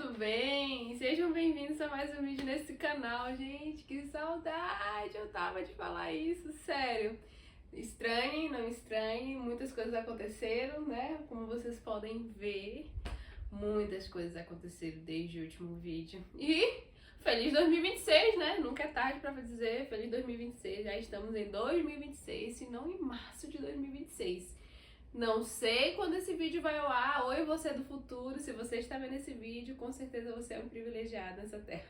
tudo bem? Sejam bem-vindos a mais um vídeo nesse canal, gente, que saudade, eu tava de falar isso, sério. Estranhem, não estranhem, muitas coisas aconteceram, né? Como vocês podem ver, muitas coisas aconteceram desde o último vídeo. E feliz 2026, né? Nunca é tarde pra dizer feliz 2026, já estamos em 2026, se não em março de 2026. Não sei quando esse vídeo vai ao ar. Oi, você do futuro. Se você está vendo esse vídeo, com certeza você é um privilegiado nessa terra.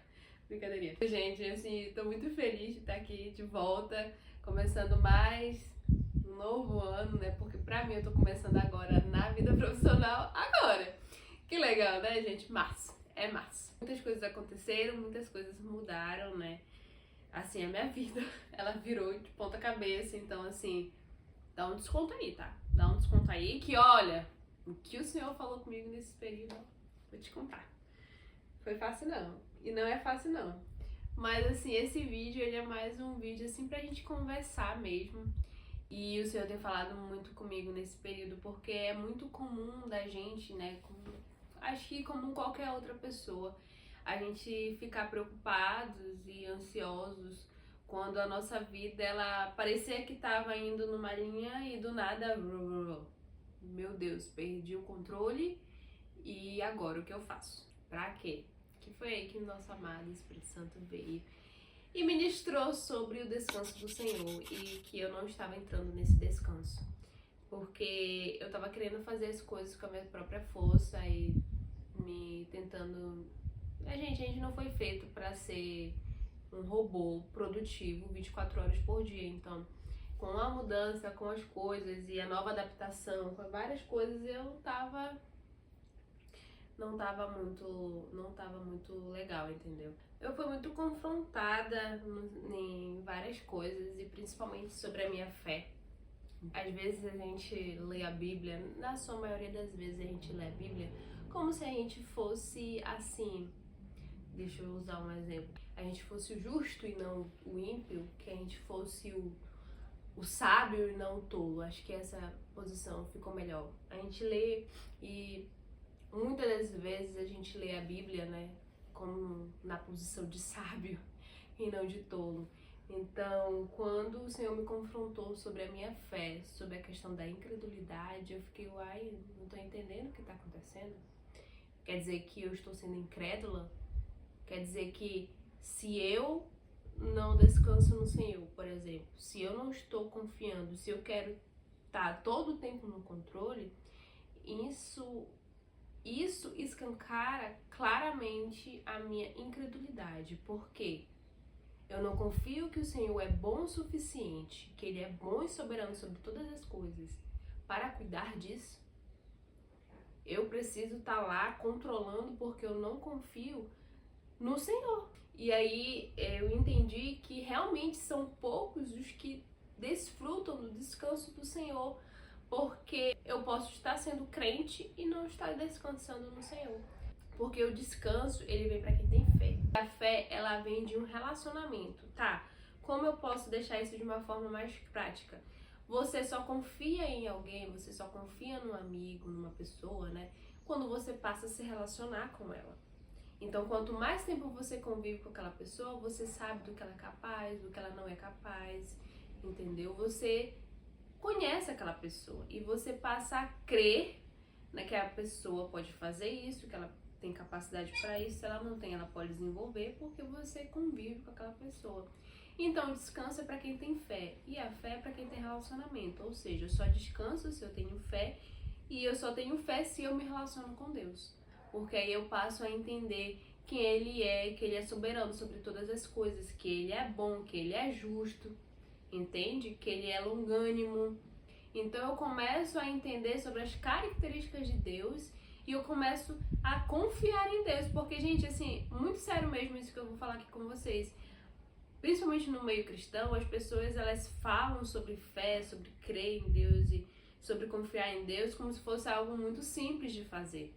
Brincadeirinha. Gente, assim, tô muito feliz de estar aqui de volta, começando mais um novo ano, né? Porque pra mim eu tô começando agora na vida profissional agora. Que legal, né, gente? Março. É março. Muitas coisas aconteceram, muitas coisas mudaram, né? Assim, a minha vida, ela virou de ponta cabeça. Então, assim, dá um desconto aí, tá? Dá um desconto aí que, olha, o que o Senhor falou comigo nesse período, vou te contar. Foi fácil não. E não é fácil não. Mas, assim, esse vídeo, ele é mais um vídeo, assim, pra gente conversar mesmo. E o Senhor tem falado muito comigo nesse período, porque é muito comum da gente, né, acho que como qualquer outra pessoa, a gente ficar preocupados e ansiosos quando a nossa vida, ela parecia que tava indo numa linha e do nada, meu Deus, perdi o controle e agora o que eu faço? Pra quê? Que foi aí que o nosso amado Espírito Santo veio e ministrou sobre o descanso do Senhor e que eu não estava entrando nesse descanso. Porque eu tava querendo fazer as coisas com a minha própria força e me tentando... A gente não foi feito pra ser um robô produtivo 24 horas por dia. Então, com a mudança, com as coisas e a nova adaptação, com várias coisas, eu não tava muito legal, entendeu? Eu fui muito confrontada em várias coisas e principalmente sobre a minha fé. Às vezes a gente lê a Bíblia, na sua maioria das vezes a gente lê a Bíblia como se a gente fosse assim... Deixa eu usar um exemplo. A gente fosse o justo e não o ímpio, que a gente fosse o sábio e não o tolo. Acho que essa posição ficou melhor. A gente lê e muitas das vezes a gente lê a Bíblia, né, como na posição de sábio e não de tolo. Então, quando o Senhor me confrontou sobre a minha fé, sobre a questão da incredulidade, eu fiquei, uai, não tô entendendo o que tá acontecendo. Quer dizer que eu estou sendo incrédula? Quer dizer que se eu não descanso no Senhor, por exemplo, se eu não estou confiando, se eu quero estar todo o tempo no controle, isso escancara claramente a minha incredulidade. Por quê? Eu não confio que o Senhor é bom o suficiente, que Ele é bom e soberano sobre todas as coisas, para cuidar disso. Eu preciso estar lá controlando porque eu não confio no Senhor. E aí eu entendi que realmente são poucos os que desfrutam do descanso do Senhor, porque eu posso estar sendo crente e não estar descansando no Senhor. Porque o descanso, ele vem para quem tem fé. A fé, ela vem de um relacionamento, tá? Como eu posso deixar isso de uma forma mais prática? Você só confia em alguém, você só confia num amigo, numa pessoa, né? Quando você passa a se relacionar com ela. Então, quanto mais tempo você convive com aquela pessoa, você sabe do que ela é capaz, do que ela não é capaz, entendeu? Você conhece aquela pessoa e você passa a crer, né, que a pessoa pode fazer isso, que ela tem capacidade para isso. Se ela não tem, ela pode desenvolver, porque você convive com aquela pessoa. Então, o descanso é para quem tem fé e a fé é para quem tem relacionamento. Ou seja, eu só descanso se eu tenho fé e eu só tenho fé se eu me relaciono com Deus. Porque aí eu passo a entender quem Ele é, que Ele é soberano sobre todas as coisas, que Ele é bom, que Ele é justo, entende? Que Ele é longânimo. Então eu começo a entender sobre as características de Deus e eu começo a confiar em Deus. Porque, gente, assim, muito sério mesmo isso que eu vou falar aqui com vocês. Principalmente no meio cristão, as pessoas, elas falam sobre fé, sobre crer em Deus e sobre confiar em Deus como se fosse algo muito simples de fazer.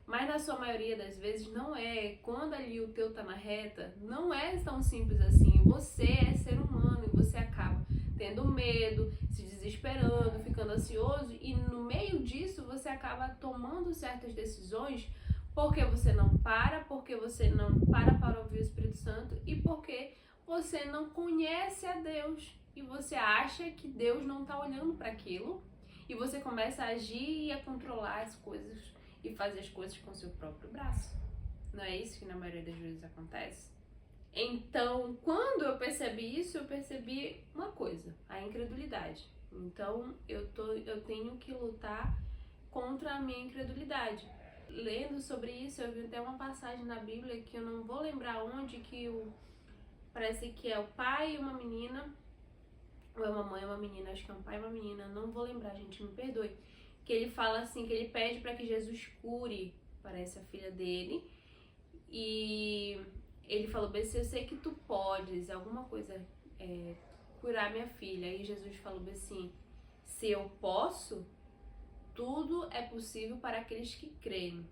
Mas na sua maioria das vezes não é. Quando ali o teu tá na reta, não é tão simples assim. Você é ser humano e você acaba tendo medo, se desesperando, ficando ansioso, e no meio disso você acaba tomando certas decisões Porque você não para, porque você não para ouvir o Espírito Santo e porque você não conhece a Deus e você acha que Deus não está olhando para aquilo e você começa a agir e a controlar as coisas e fazer as coisas com seu próprio braço. Não é isso que na maioria das vezes acontece? Então, quando eu percebi isso, eu percebi uma coisa, a incredulidade. Então, eu tenho que lutar contra a minha incredulidade. Lendo sobre isso, eu vi até uma passagem na Bíblia que eu não vou lembrar onde, parece que é o pai e uma menina, ou é uma mãe e uma menina, acho que é um pai e uma menina, não vou lembrar, gente, me perdoe. Que ele fala assim, que ele pede para que Jesus cure, parece a filha dele, e ele falou bem assim, eu sei que tu podes, alguma coisa, curar minha filha. E Jesus falou bem assim, se eu posso, tudo é possível para aqueles que creem.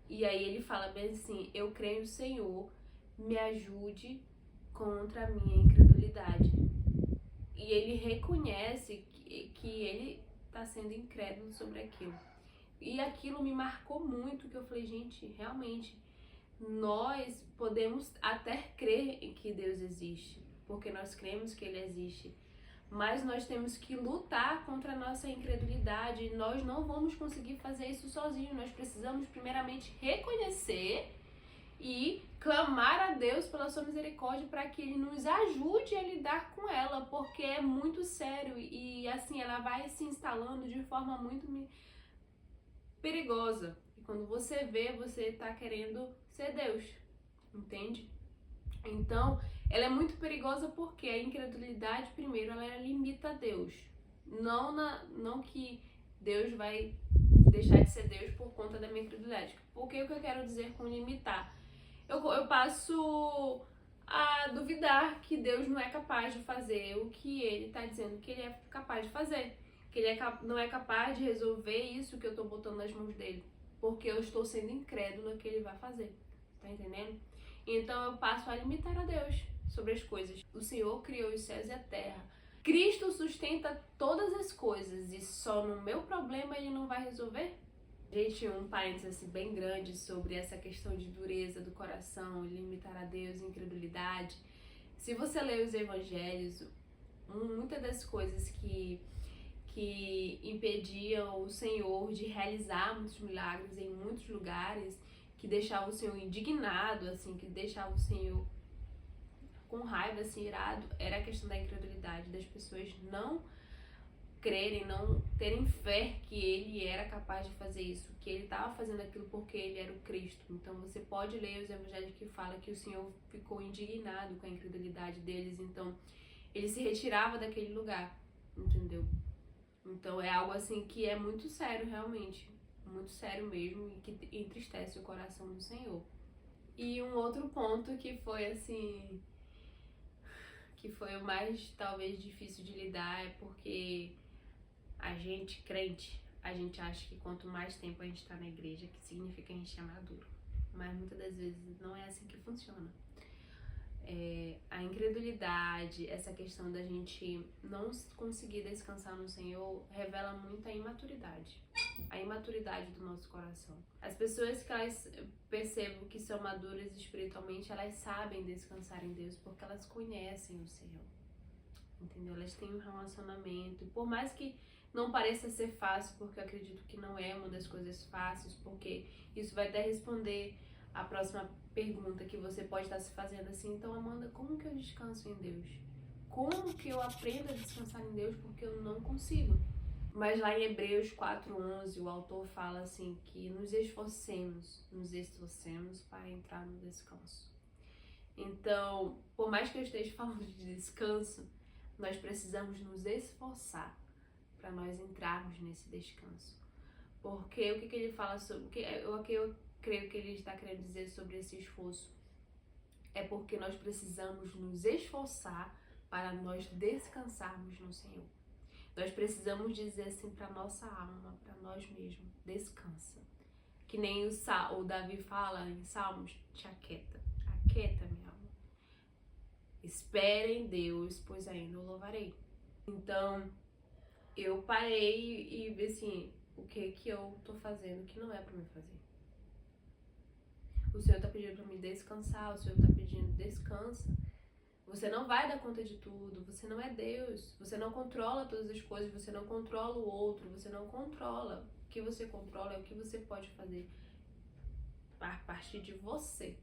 E aí ele fala bem assim, eu creio, Senhor, me ajude contra a minha incredulidade. E ele reconhece que ele está sendo incrédulo sobre aquilo. E aquilo me marcou muito, que eu falei, gente, realmente, nós podemos até crer em que Deus existe, porque nós cremos que Ele existe, mas nós temos que lutar contra a nossa incredulidade. Nós não vamos conseguir fazer isso sozinhos. Nós precisamos primeiramente reconhecer e clamar a Deus pela sua misericórdia para que Ele nos ajude a lidar com ela, porque é muito sério e assim ela vai se instalando de forma muito perigosa. E quando você vê, você está querendo ser Deus, entende? Então, ela é muito perigosa porque a incredulidade, primeiro, ela limita Deus. Não que Deus vai deixar de ser Deus por conta da minha incredulidade. Porque o que eu quero dizer com limitar? Eu passo a duvidar que Deus não é capaz de fazer o que Ele está dizendo que Ele é capaz de fazer. Que Ele não é capaz de resolver isso que eu estou botando nas mãos dele. Porque eu estou sendo incrédula que Ele vai fazer. Tá entendendo? Então eu passo a limitar a Deus sobre as coisas. O Senhor criou os céus e a terra. Cristo sustenta todas as coisas e só no meu problema Ele não vai resolver? Gente, um parênteses assim, bem grande sobre essa questão de dureza do coração, limitar a Deus, incredulidade. Se você ler os evangelhos, muitas das coisas que impediam o Senhor de realizar muitos milagres em muitos lugares, que deixava o Senhor indignado, assim, que deixava o Senhor com raiva, assim, irado, era a questão da incredulidade, das pessoas não crerem, não terem fé que Ele era capaz de fazer isso, que Ele estava fazendo aquilo porque Ele era o Cristo. Então você pode ler os evangelhos que fala que o Senhor ficou indignado com a incredulidade deles, então Ele se retirava daquele lugar, entendeu? Então é algo assim que é muito sério realmente, muito sério mesmo, e que entristece o coração do Senhor. E um outro ponto que foi assim, que foi o mais talvez difícil de lidar, é porque a gente, crente, a gente acha que quanto mais tempo a gente está na igreja, que significa que a gente é maduro. Mas muitas das vezes não é assim que funciona. A incredulidade, essa questão da gente não conseguir descansar no Senhor, revela muita imaturidade. A imaturidade do nosso coração. As pessoas que elas percebem que são maduras espiritualmente, elas sabem descansar em Deus porque elas conhecem o Senhor. Entendeu? Elas têm um relacionamento. Por mais que não pareça ser fácil, porque eu acredito que não é uma das coisas fáceis, porque isso vai até responder a próxima pergunta que você pode estar se fazendo assim. Então, Amanda, como que eu descanso em Deus? Como que eu aprendo a descansar em Deus? Porque eu não consigo. Mas lá em Hebreus 4:11, o autor fala assim, que nos esforcemos para entrar no descanso. Então, por mais que eu esteja falando de descanso, nós precisamos nos esforçar para nós entrarmos nesse descanso. Porque o que ele fala sobre, o que eu creio que ele está querendo dizer sobre esse esforço é porque nós precisamos nos esforçar para nós descansarmos no Senhor. Nós precisamos dizer assim para nossa alma, para nós mesmos, descansa. Que nem o Davi fala em Salmos, te aquieta, minha alma. Espere em Deus, pois ainda o louvarei. Então, eu parei e vi assim, o que eu tô fazendo que não é para me fazer. O Senhor tá pedindo pra me descansar, o Senhor tá pedindo descansa. Você não vai dar conta de tudo, você não é Deus, você não controla todas as coisas, você não controla o outro, você não controla. O que você controla é o que você pode fazer a partir de você.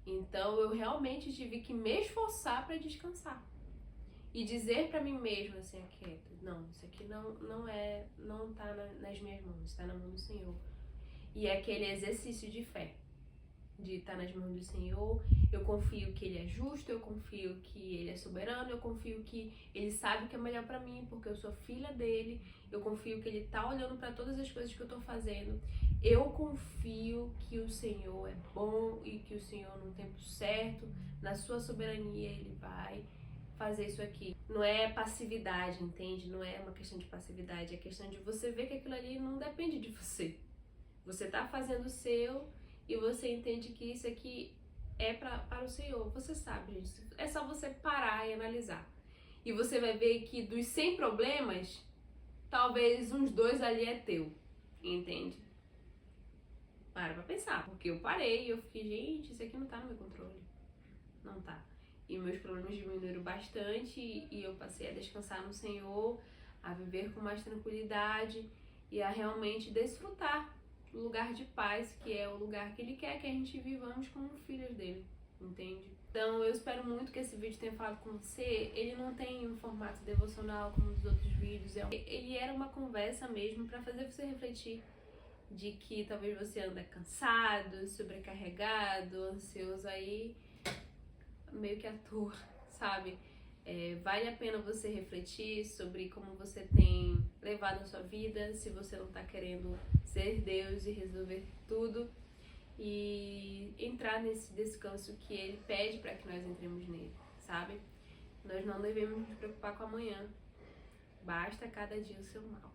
Então eu realmente tive que me esforçar para descansar. E dizer pra mim mesma assim, quieta, não, isso aqui não tá nas minhas mãos, tá na mão do Senhor. E é aquele exercício de fé, de estar nas mãos do Senhor. Eu confio que Ele é justo, eu confio que Ele é soberano, eu confio que Ele sabe o que é melhor pra mim, porque eu sou filha dele, eu confio que Ele tá olhando pra todas as coisas que eu tô fazendo. Eu confio que o Senhor é bom e que o Senhor, no tempo certo, na sua soberania, Ele vai fazer isso aqui. Não é passividade, entende? Não é uma questão de passividade, é questão de você ver que aquilo ali não depende de você. Você tá fazendo o seu e você entende que isso aqui é para o Senhor. Você sabe disso. É só você parar e analisar. E você vai ver que dos 100 problemas, talvez uns 2 ali é teu. Entende? Para pra pensar. Porque eu parei e eu fiquei, gente, isso aqui não tá no meu controle. Não tá. E meus problemas diminuíram bastante e eu passei a descansar no Senhor, a viver com mais tranquilidade e a realmente desfrutar do lugar de paz, que é o lugar que Ele quer que a gente vivamos como filhos dele, entende? Então eu espero muito que esse vídeo tenha falado com você. Ele não tem um formato devocional como os outros vídeos, ele era uma conversa mesmo para fazer você refletir de que talvez você anda cansado, sobrecarregado, ansioso aí, meio que à toa, sabe? Vale a pena você refletir sobre como você tem levado a sua vida, se você não tá querendo ser Deus e resolver tudo, e entrar nesse descanso que Ele pede para que nós entremos nele, sabe? Nós não devemos nos preocupar com amanhã, basta cada dia o seu mal.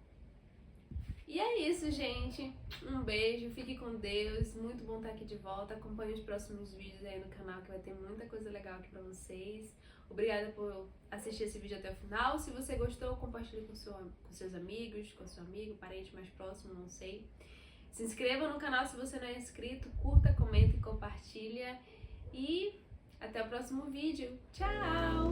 E é isso, gente. Um beijo, fique com Deus. Muito bom estar aqui de volta. Acompanhe os próximos vídeos aí no canal, que vai ter muita coisa legal aqui pra vocês. Obrigada por assistir esse vídeo até o final. Se você gostou, compartilhe com seus amigos, com seu amigo, parente mais próximo, não sei. Se inscreva no canal se você não é inscrito. Curta, comenta e compartilha. E até o próximo vídeo. Tchau!